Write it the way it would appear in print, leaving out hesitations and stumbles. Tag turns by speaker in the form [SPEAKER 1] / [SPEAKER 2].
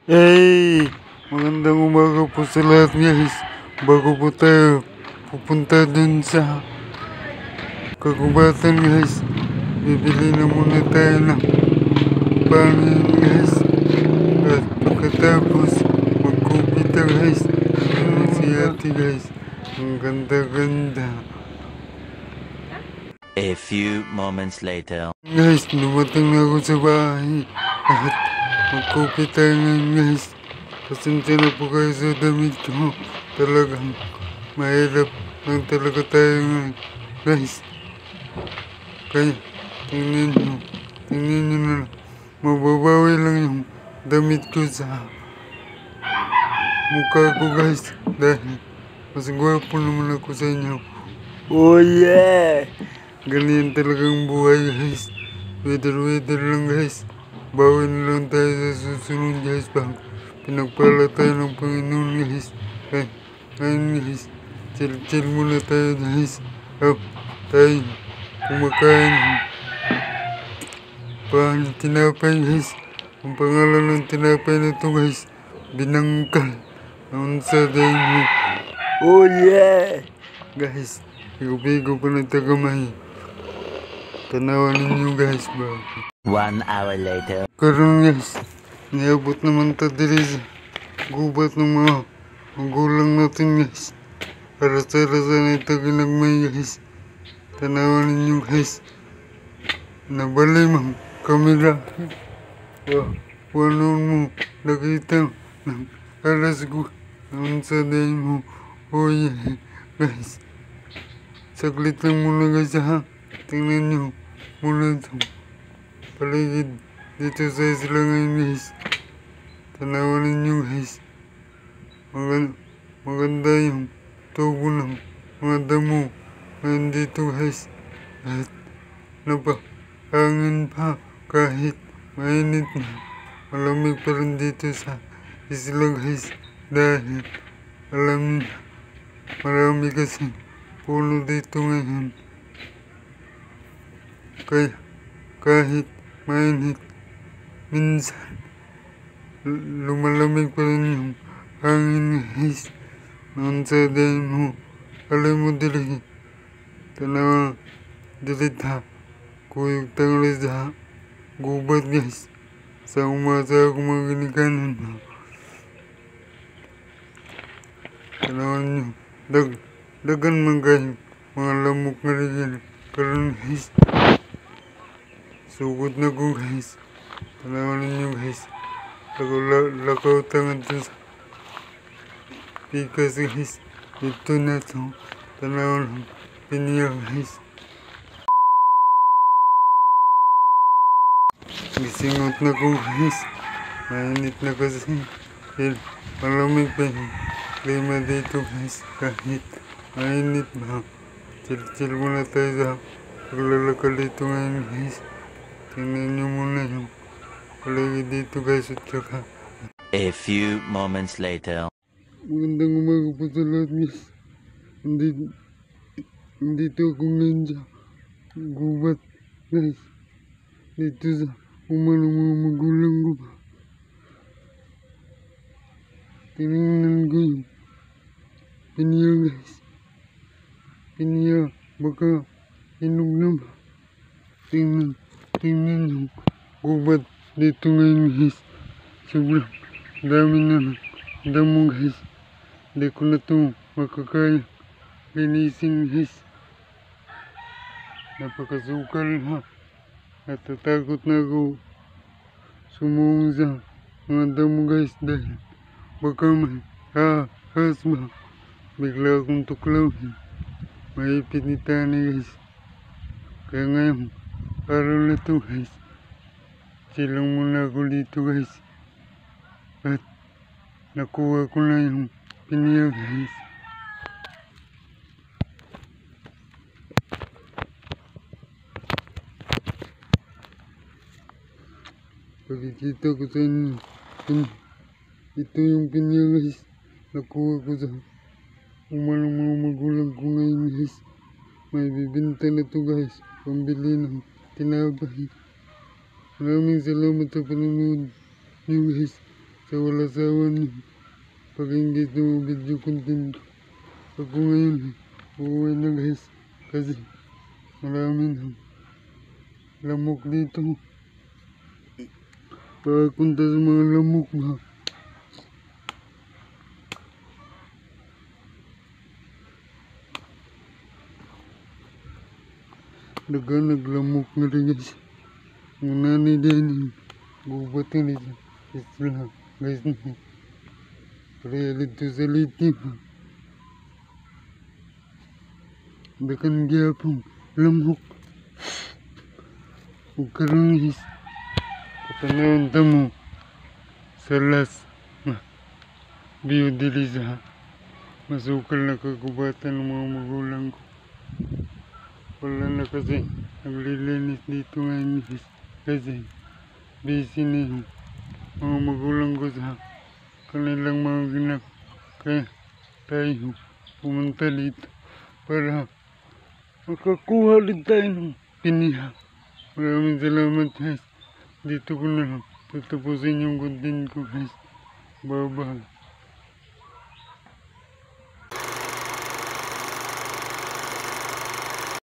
[SPEAKER 1] Hey! Magandang umaga po sa lahat guys. Bago po tayo pupunta dun sa kagubatan guys, bibili na muna tayo ng pangin guys. At pagkatapos magkupita guys. Ano si ate guys. Ang ganda-ganda.
[SPEAKER 2] A few moments later.
[SPEAKER 1] Guys, dumating na ako sa bahay. At magkupit tayo ngayon guys. Pasensya na po kayo sa damit ko. Talagang mahirap lang talaga tayo ngayon guys. Kaya tingnan nyo na lang. Mababawi lang yung damit ko sa mukha ko guys. Dahil mas gwapo naman ako sa inyo. Oh yeah! Ganyan talagang buhay guys. Weather lang guys. Bawi na lang tayo sa susunod guys. Pag pinagpala tayo ng Panginoon guys. Ngayon guys, chill muna tayo guys. Tayo kumakain tinapay guys. Ang pangalan ng tinapay na to guys, binangkal. Ang saday mo. Oh yeah! Guys, bigo pa na tagamay. Tanawan ninyo guys ba?
[SPEAKER 2] 1 hour later.
[SPEAKER 1] Karon guys, niabot naman ta diri sa gubat ng mga magulang natin guys. Para sa na ito ginagmay guys. Tanawan ninyo guys. Nabali mang kamera. Wano mo nakita ng alas ko. Ang saday mo. Oh yeah guys. Saglit lang muna guys ha. Tingnan nyo muna itong paligid dito sa isla ngayon guys. Tanawan ninyo guys. Maganda yung tubo ng mga damo ngayon dito guys. At napahangin pa kahit mainit na. Malamig pa rin dito sa isla guys. Dahil alam niyo marami kasi puno dito ngayon. Kaya kahit mainit, minsan lumalamig pa rin yung hangin guys. Ang saday mo, alay mo dili. Tanawa, dili ta. Kuyog tangli sa gubat guys. Sa umasa ako mga ginikanan mo. Tanawa nyo, dagan man kayo, mga lamok na rin karon guys. Sugod na ko guys. Tanawan ninyo guys. Lakaw tangan to sa pikas guys. Ito na to. Tanawan piniya guys. Gisingot na ko guys. Mainit na kasi. Malamig pa yung klima dito guys. Kahit mainit ba. Chill muna tayo sa paglalakal dito ngayon guys. Tingnan nyo muna yung paligid dito guys at saka.
[SPEAKER 2] A few moments later.
[SPEAKER 1] Magandang umaga po sa lahat guys. Nandito ako ngayon sa gubat guys. Dito sa ng mga magulang ko pa. Tingnan ko yung piniya guys. Piniya baka hinog na ba. Tingnan yung gubat dito ngayon guys. Sobrang dami na damo guys. Hindi ko na ito makakaya linisin guys. Napakasukal ha. Natatakot na ako sumung sa mga damo guys. Dahil baka may ahas ba. Bigla akong tuklawin. Maipit ni tani guys. Kaya ngayon araw na to guys. Silang muna ako dito guys. At nakuha ko na yung piniya guys. Pagkikita ko sa inyo. Ito yung piniya guys. Nakuha ko sa ng mga magulang ko ngayon guys. May bibinta na to guys. Pambili ng tinapay. Maraming salamat sa panonood nyo guys. sa wala sawa niyo pag-engage ng mga video content ko. Ako ngayon uuwi na guys kasi marami ng lamok dito. Pagpunta sa mga lamok ba, naglamok na rin guys. Ang nanay din gubat na rin isla guys na realid to sa litim. Dakan gyapon lamok ug karon guys katanawon ta mo sa last view dili sa masukal na kagubatan ng mga magulang ko. Wala na kasi naglilinis dito ngayon guys kasi busy na yung mga magulang ko sa kanilang mga ginak. Kaya tayo pumunta dito para makakuha rin tayo ng piniha. Maraming salamat guys. Dito ko na lang tatapusin yung content ko guys. Bye bye.